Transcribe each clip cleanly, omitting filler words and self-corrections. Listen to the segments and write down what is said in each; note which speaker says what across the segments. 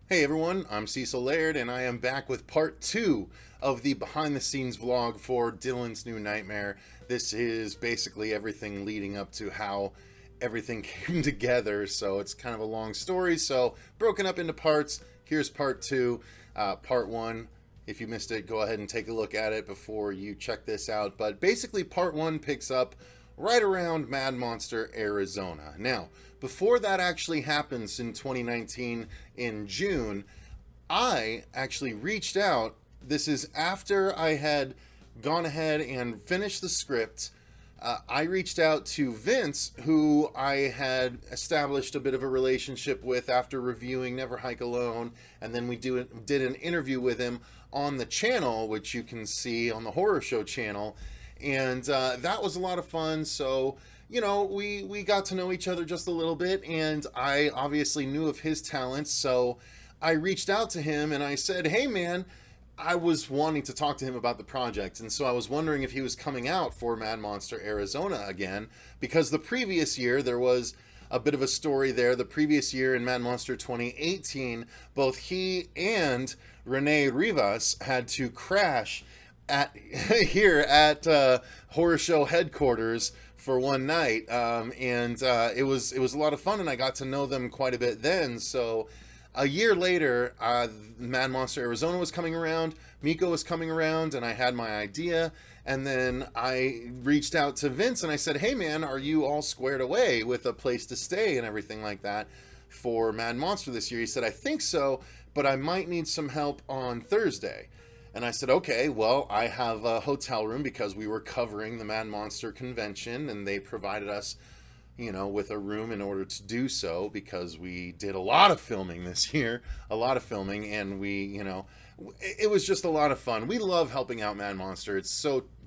Speaker 1: Hey everyone, I'm Cecil Laird, and I am back with part two of the behind the scenes vlog for Dylan's New Nightmare. This is basically everything leading up to how everything came together, so it's kind of a long story, so broken up into parts. Here's part two. Part one, if you missed it, go ahead and take a look at it before you check this out. But basically, part one picks up right around Mad Monster, Arizona. Now, before that actually happens in 2019 in June, I actually reached out. This is after I had gone ahead and finished the script. I reached out to Vince, who I had established a bit of a relationship with after reviewing Never Hike Alone, and then we did an interview with him on the channel, which you can see on the Horror Show channel, and that was a lot of fun. So we got to know each other just a little bit, and I obviously knew of his talents, so I reached out to him and I said, hey man, I was wanting to talk to him about the project, and so I was wondering if he was coming out for Mad Monster Arizona again, because the previous year there was a bit of a story there. The previous year in Mad Monster 2018, both he and Renee Rivas had to crash at here at Horror Show headquarters for one night, and it was a lot of fun, and I got to know them quite a bit then. So a year later, Mad Monster Arizona was coming around, Miko was coming around, and I had my idea. And then I reached out to Vince and I said, hey man, are you all squared away with a place to stay and everything like that for Mad Monster this year? He said, I think so, but I might need some help on Thursday. And I said, okay, well, I have a hotel room because we were covering the Mad Monster convention and they provided us with a room in order to do so, because we did a lot of filming this year, a lot of filming, and it was just a lot of fun. We love helping out Mad Monster. It's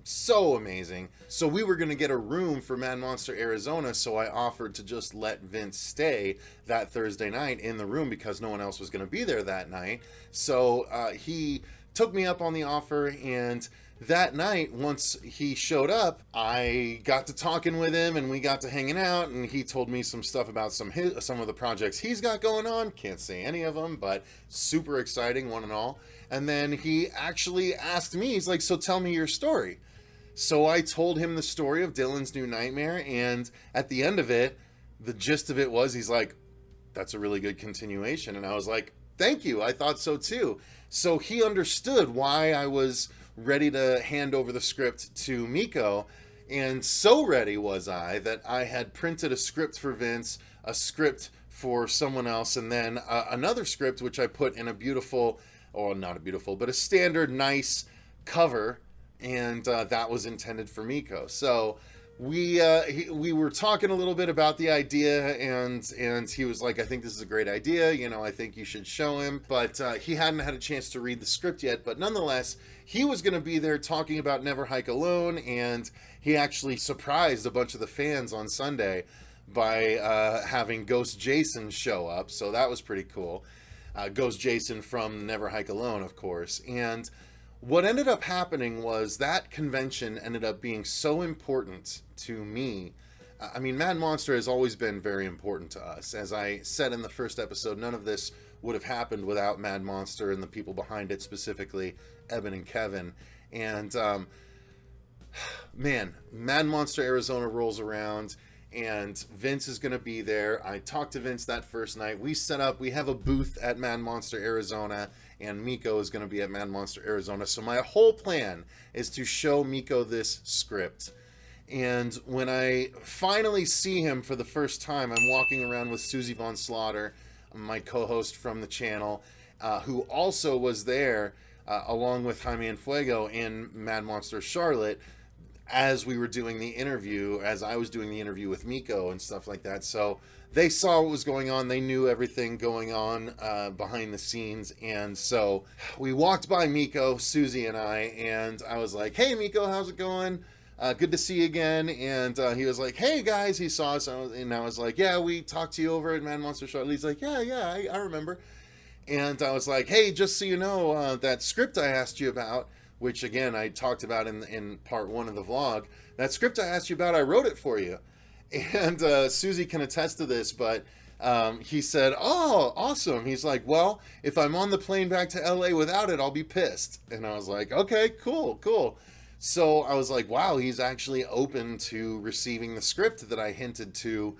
Speaker 1: so amazing. So we were going to get a room for Mad Monster Arizona, so I offered to just let Vince stay that Thursday night in the room because no one else was going to be there that night. So he took me up on the offer, and that night, once he showed up, I got to talking with him and we got to hanging out, and he told me some stuff about some of the projects he's got going on. Can't say any of them, but super exciting, one and all. And then he actually asked me, he's like, so tell me your story. So I told him the story of Dylan's New Nightmare, and at the end of it, the gist of it was, he's like, that's a really good continuation. And I was like, thank you, I thought so too. So he understood why I was ready to hand over the script to Miko, and so ready was I that I had printed a script for Vince, a script for someone else, and then another script which I put in a beautiful, or not a beautiful, but a standard nice cover, and that was intended for Miko. So we were talking a little bit about the idea, and he was like, I think this is a great idea, I think you should show him. But he hadn't had a chance to read the script yet, but nonetheless, he was going to be there talking about Never Hike Alone, and he actually surprised a bunch of the fans on Sunday by having Ghost Jason show up, so that was pretty cool. Ghost Jason from Never Hike Alone, of course. And what ended up happening was that convention ended up being so important to me. I mean, Mad Monster has always been very important to us. As I said in the first episode, none of this would have happened without Mad Monster and the people behind it, specifically Eben and Kevin. And man, Mad Monster Arizona rolls around, and Vince is going to be there. I talked to Vince that first night. We set up, we have a booth at Mad Monster Arizona, and Miko is going to be at Mad Monster Arizona. So my whole plan is to show Miko this script. And when I finally see him for the first time, I'm walking around with Susie Von Slaughter, my co-host from the channel, who also was there along with Jaime and Fuego in Mad Monster Charlotte, as we were doing the interview, as I was doing the interview with Miko and stuff like that. So they saw what was going on. They knew everything going on behind the scenes. And so we walked by Miko, Susie and I was like, hey Miko, how's it going? Good to see you again. And he was like, hey guys, he saw us. And I was like, yeah, we talked to you over at Mad Monster Charlotte. He's like, yeah, I remember. And I was like, hey, just so you know, that script I asked you about, which again I talked about in part one of the vlog, that script I asked you about, I wrote it for you. And Susie can attest to this, but He said, "Oh, awesome." He's like, "Well, if I'm on the plane back to LA without it, I'll be pissed." And I was like, "Okay, cool, cool." So I was like, "Wow, he's actually open to receiving the script that I hinted to,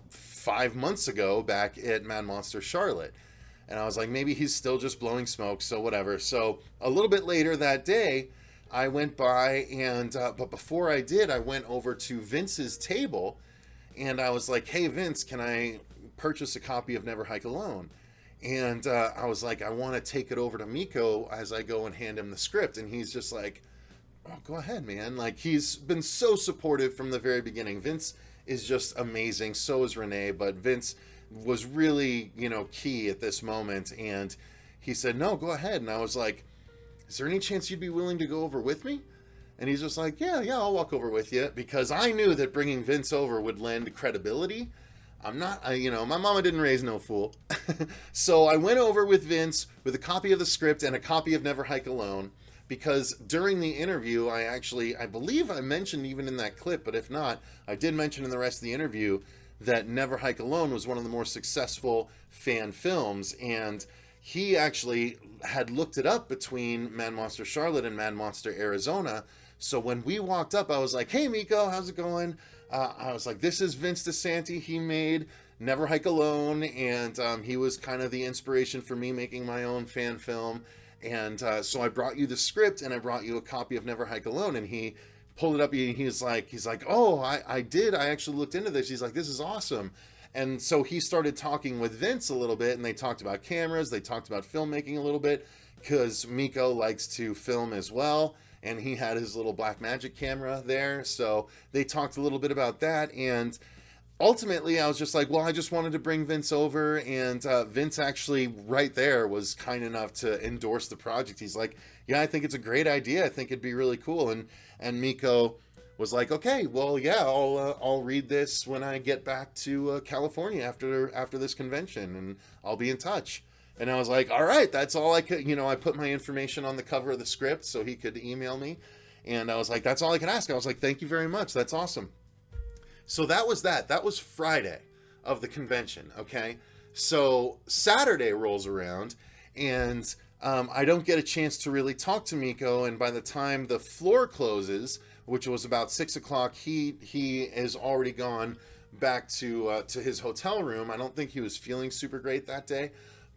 Speaker 1: 5 months ago back at Mad Monster Charlotte." And I was like, maybe he's still just blowing smoke, so whatever. So a little bit later that day, I went by but before I did, I went over to Vince's table and I was like, "Hey, Vince, can I purchase a copy of Never Hike Alone?" And I was like, "I want to take it over to Miko as I go and hand him the script." And he's just like, "Oh, go ahead, man." Like, he's been so supportive from the very beginning. Vince is just amazing. So is Renee, but Vince was really, key at this moment. And he said, "No, go ahead." And I was like, "Is there any chance you'd be willing to go over with me?" And he's just like, yeah, I'll walk over with you, because I knew that bringing Vince over would lend credibility. I'm not, my mama didn't raise no fool. So I went over with Vince with a copy of the script and a copy of Never Hike Alone, because during the interview, I believe I mentioned even in that clip, but if not, I did mention in the rest of the interview that Never Hike Alone was one of the more successful fan films, and he actually had looked it up between Mad Monster Charlotte and Mad Monster Arizona. So when we walked up, I was like, "Hey, Miko, how's it going?" I was like, "This is Vince DeSanti. He made Never Hike Alone, and he was kind of the inspiration for me making my own fan film. And so I brought you the script, and I brought you a copy of Never Hike Alone." And he pulled it up, and he's like, "Oh, I did. I actually looked into this." He's like, "This is awesome." And so he started talking with Vince a little bit, and they talked about cameras. They talked about filmmaking a little bit, because Miko likes to film as well, and he had his little Blackmagic camera there. So they talked a little bit about that, and ultimately I was just like, well, I just wanted to bring Vince over, and Vince actually right there was kind enough to endorse the project. He's like, "Yeah, I think it's a great idea. I think it'd be really cool." And Miko was like, "Okay, well, yeah, I'll read this when I get back to California after this convention, and I'll be in touch." And I was like, "All right, that's all I could." I put my information on the cover of the script so he could email me, and I was like, "That's all I can ask." I was like, "Thank you very much. That's awesome." So that was that. That was Friday of the convention. Okay, so Saturday rolls around, and I don't get a chance to really talk to Miko. And by the time the floor closes, which was about 6 o'clock, he is already gone back to his hotel room. I don't think he was feeling super great that day,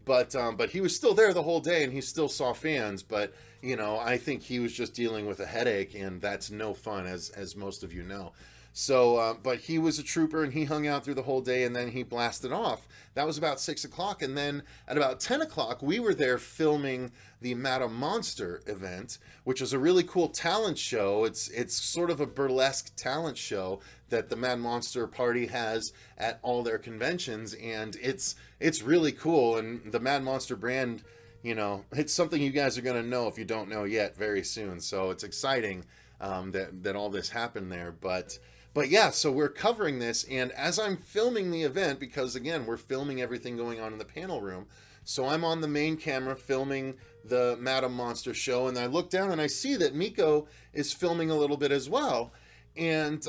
Speaker 1: but he was still there the whole day, and he still saw fans. But I think he was just dealing with a headache, and that's no fun, as most of you know. So, but he was a trooper, and he hung out through the whole day, and then he blasted off. That was about 6 o'clock, and then at about 10 o'clock, we were there filming the Madam Monster event, which is a really cool talent show. It's sort of a burlesque talent show that the Mad Monster party has at all their conventions, and it's really cool. And the Mad Monster brand, it's something you guys are going to know if you don't know yet very soon. So it's exciting that all this happened there, But yeah, so we're covering this, and as I'm filming the event, because again, we're filming everything going on in the panel room, so I'm on the main camera filming the Madam Monster show, and I look down and I see that Miko is filming a little bit as well. And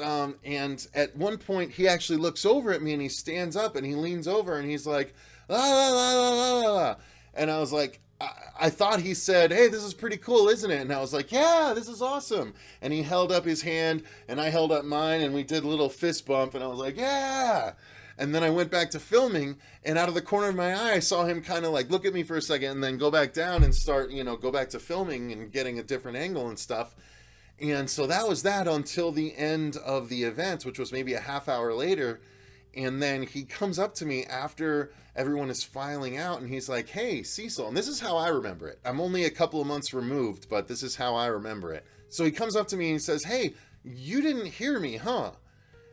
Speaker 1: at one point, he actually looks over at me, and he stands up, and he leans over, and he's like, "La la la la la la." And I was like, I thought he said, "Hey, this is pretty cool, isn't it?" And I was like, "Yeah, this is awesome." And he held up his hand, and I held up mine, and we did a little fist bump, and I was like, "Yeah." And then I went back to filming, and out of the corner of my eye, I saw him kind of like look at me for a second, and then go back down and start, go back to filming and getting a different angle and stuff. And so that was that until the end of the event, which was maybe a half hour later. And then he comes up to me after everyone is filing out, and he's like, "Hey, Cecil," and this is how I remember it. I'm only a couple of months removed, but this is how I remember it. So he comes up to me and he says, "Hey, you didn't hear me, huh?"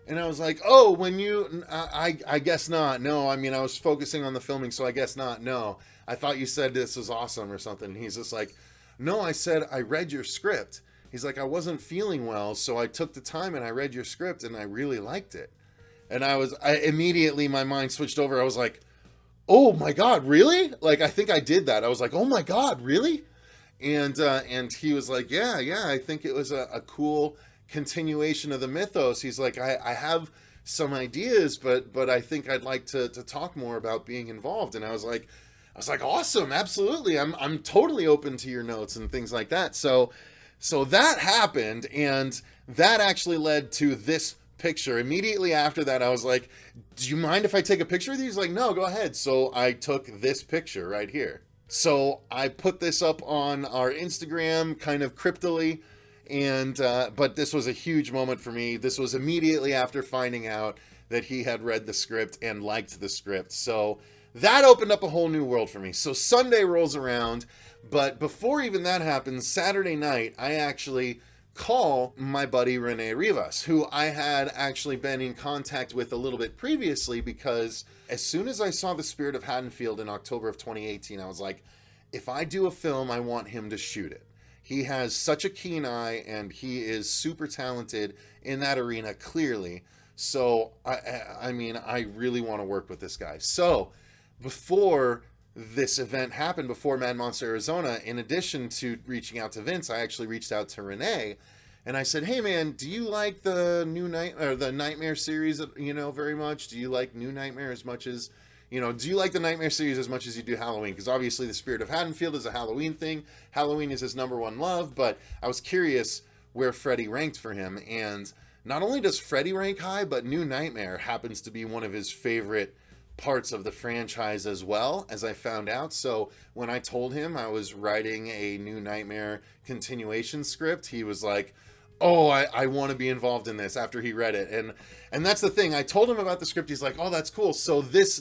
Speaker 1: And I was like, "Oh, when you, I guess not. No, I mean, I was focusing on the filming, so I guess not. No, I thought you said this was awesome or something." And he's just like, "No, I said I read your script." He's like, "I wasn't feeling well, so I took the time and I read your script, and I really liked it." And I immediately, my mind switched over. I was like, "Oh my God, really?" Like, I think I did that. I was like, "Oh my God, really?" And he was like, yeah, I think it was a cool continuation of the mythos. He's like, I have some ideas, but I think I'd like to talk more about being involved. And I was like, awesome, absolutely. I'm totally open to your notes and things like that. So that happened, and that actually led to this picture. Immediately after that, I was like, do you mind if I take a picture with you? He's like, no, go ahead. So I took this picture right here. So I put this up on our Instagram kind of cryptily, and but this was a huge moment for me. This was immediately after finding out that he had read the script and liked the script. So that opened up a whole new world for me. So Sunday rolls around, but before even that happens, Saturday night, I actually call my buddy Rene Rivas, who I had actually been in contact with a little bit previously, because as soon as I saw The Spirit of Haddonfield in October of 2018, I was like, if I do a film, I want him to shoot it. He has such a keen eye, and he is super talented in that arena, clearly. So, I mean, I really want to work with this guy. So, before this event happened, before Mad Monster Arizona, in addition to reaching out to Vince, I actually reached out to Renee, and I said, hey man, do you like the the Nightmare series, very much? Do you like New Nightmare as much as, do you like the Nightmare series as much as you do Halloween? Because obviously The Spirit of Haddonfield is a Halloween thing. Halloween is his number one love, but I was curious where Freddy ranked for him, and not only does Freddy rank high, but New Nightmare happens to be one of his favorite parts of the franchise as well, as I found out. So when I told him I was writing a New Nightmare continuation script, he was like, oh, I want to be involved in this, after he read it. And that's the thing. I told him about the script. He's like, oh, that's cool. So this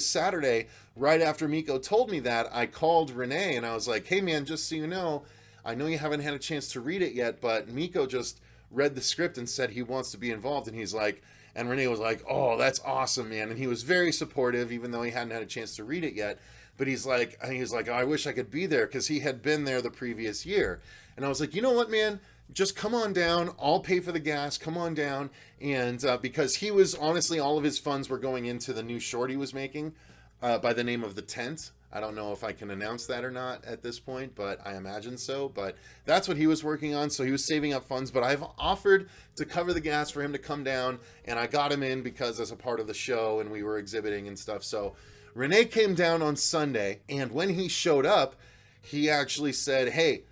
Speaker 1: Saturday, right after Miko told me that, I called Renee and I was like, hey man, just so you know, I know you haven't had a chance to read it yet, but Miko just read the script and said he wants to be involved. And he's like, and Renee was like, oh, that's awesome, man. And he was very supportive, even though he hadn't had a chance to read it yet. But he's like, oh, I wish I could be there, because he had been there the previous year. And I was like, you know what, man? Just come on down. I'll pay for the gas. Come on down. And because he was, honestly, all of his funds were going into the new short he was making by the name of The Tent. I don't know if I can announce that or not at this point, but I imagine so. But that's what he was working on. So he was saving up funds, but I've offered to cover the gas for him to come down, and I got him in because as a part of the show, and we were exhibiting and stuff. So Renee came down on Sunday, and when he showed up, he actually said, hey,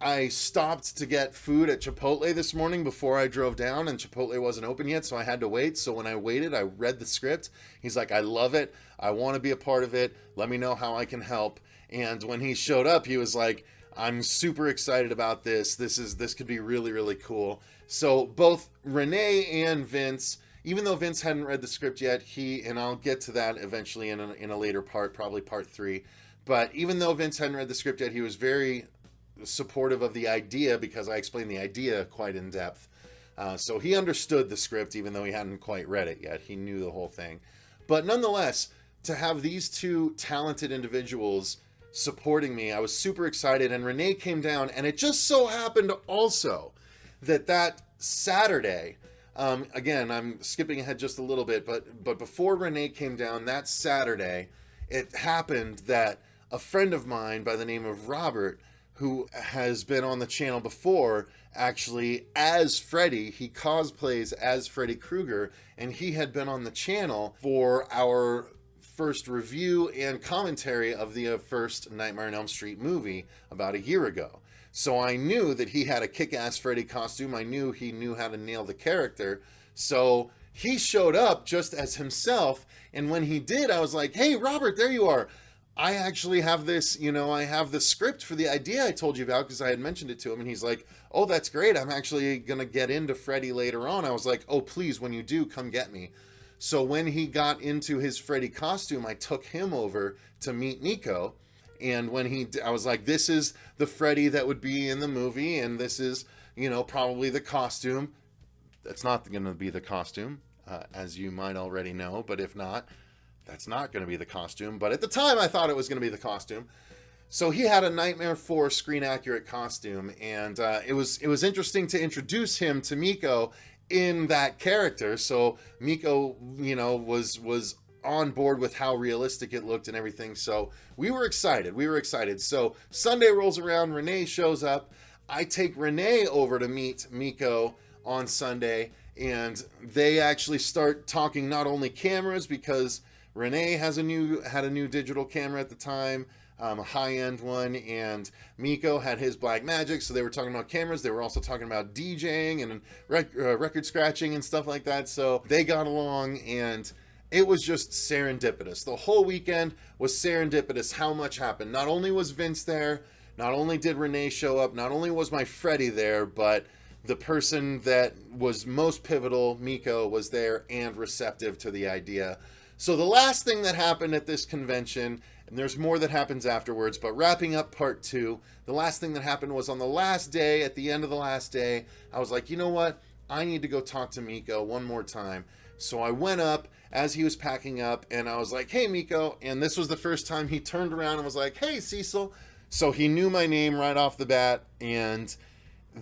Speaker 1: I stopped to get food at Chipotle this morning before I drove down, and Chipotle wasn't open yet, so I had to wait. So when I waited, I read the script. He's like, I love it. I want to be a part of it. Let me know how I can help. And when he showed up, he was like, I'm super excited about this. This could be really, really cool. So both Renee and Vince, even though Vince hadn't read the script yet, and I'll get to that eventually in a later part, probably part 3. But even though Vince hadn't read the script yet, he was very supportive of the idea, because I explained the idea quite in depth. So he understood the script, even though he hadn't quite read it yet. He knew the whole thing. But nonetheless, to have these two talented individuals supporting me, I was super excited. And Renee came down, and it just so happened also that Saturday, again, I'm skipping ahead just a little bit, but before Renee came down that Saturday, it happened that a friend of mine by the name of Robert, who has been on the channel before, actually, as Freddy. He cosplays as Freddy Krueger, and he had been on the channel for our first review and commentary of the first Nightmare on Elm Street movie about a year ago. So I knew that he had a kick-ass Freddy costume. I knew he knew how to nail the character. So he showed up just as himself, and when he did, I was like, hey, Robert, there you are. I actually have this, I have the script for the idea I told you about, because I had mentioned it to him, and he's like, oh, that's great. I'm actually going to get into Freddy later on. I was like, oh, please, when you do, come get me. So when he got into his Freddy costume, I took him over to meet Nico. And when I was like, this is the Freddy that would be in the movie, and this is, probably the costume. That's not going to be the costume, as you might already know, but if not, that's not going to be the costume. But at the time, I thought it was going to be the costume. So he had a Nightmare 4 screen-accurate costume, and it was interesting to introduce him to Miko in that character. So Miko, was on board with how realistic it looked and everything. So we were excited. So Sunday rolls around, Renee shows up. I take Renee over to meet Miko on Sunday, And they actually start talking not only cameras, because Renee had a new digital camera at the time, a high-end one, and Miko had his Black Magic, so they were talking about cameras. They were also talking about DJing and record scratching and stuff like that, so they got along, and it was just serendipitous. The whole weekend was serendipitous how much happened. Not only was Vince there, not only did Renee show up, not only was my Freddy there, but the person that was most pivotal, Miko, was there and receptive to the idea. So the last thing that happened at this convention, and there's more that happens afterwards, but wrapping up part 2, the last thing that happened was on the last day, at the end of the last day, I was like, you know what? I need to go talk to Miko one more time. So I went up as he was packing up, and I was like, hey, Miko. And this was the first time he turned around and was like, hey, Cecil. So he knew my name right off the bat, and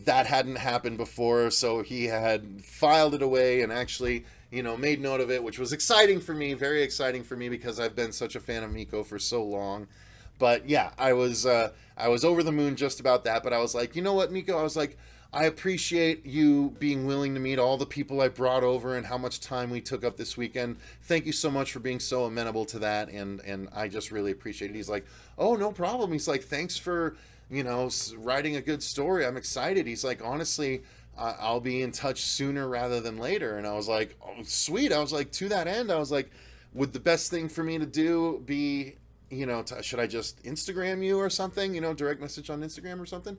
Speaker 1: that hadn't happened before. So he had filed it away and actually, made note of it, which was exciting for me, very exciting for me, because I've been such a fan of Miko for so long. But yeah, I was over the moon just about that. But I was like, you know what, Miko? I was like, I appreciate you being willing to meet all the people I brought over and how much time we took up this weekend. Thank you so much for being so amenable to that. And I just really appreciate it. He's like, oh, no problem. He's like, thanks for, writing a good story. I'm excited. He's like, honestly, I'll be in touch sooner rather than later. And I was like, oh, sweet. I was like, to that end, I was like, would the best thing for me to do be, should I just Instagram you or something, direct message on Instagram or something?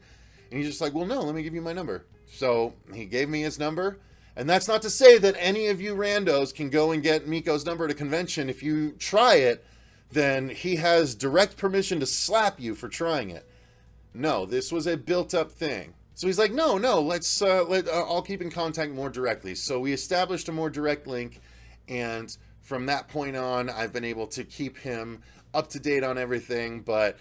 Speaker 1: And he's just like, well, no, let me give you my number. So he gave me his number. And that's not to say that any of you randos can go and get Miko's number at a convention. If you try it, then he has direct permission to slap you for trying it. No, this was a built-up thing. So he's like, no, I'll keep in contact more directly. So we established a more direct link. And from that point on, I've been able to keep him up to date on everything. But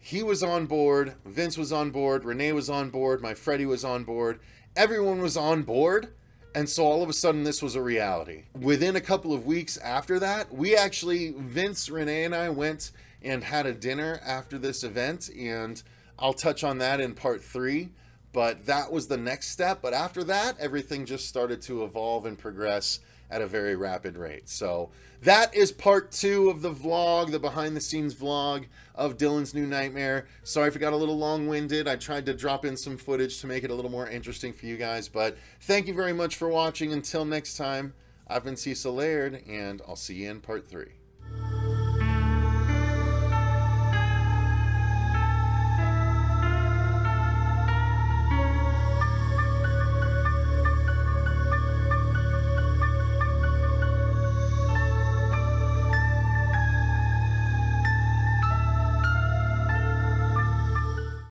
Speaker 1: he was on board, Vince was on board, Renee was on board, my Freddy was on board, everyone was on board, and so all of a sudden this was a reality. Within a couple of weeks after that, Vince, Renee, and I went and had a dinner after this event, and I'll touch on that in part 3, but that was the next step. But after that, everything just started to evolve and progress at a very rapid rate. So that is part 2 of the vlog, the behind the scenes vlog of Dylan's New Nightmare. Sorry if it got a little long-winded. I tried to drop in some footage to make it a little more interesting for you guys, but thank you very much for watching. Until next time, I've been Cecil Laird, and I'll see you in part 3.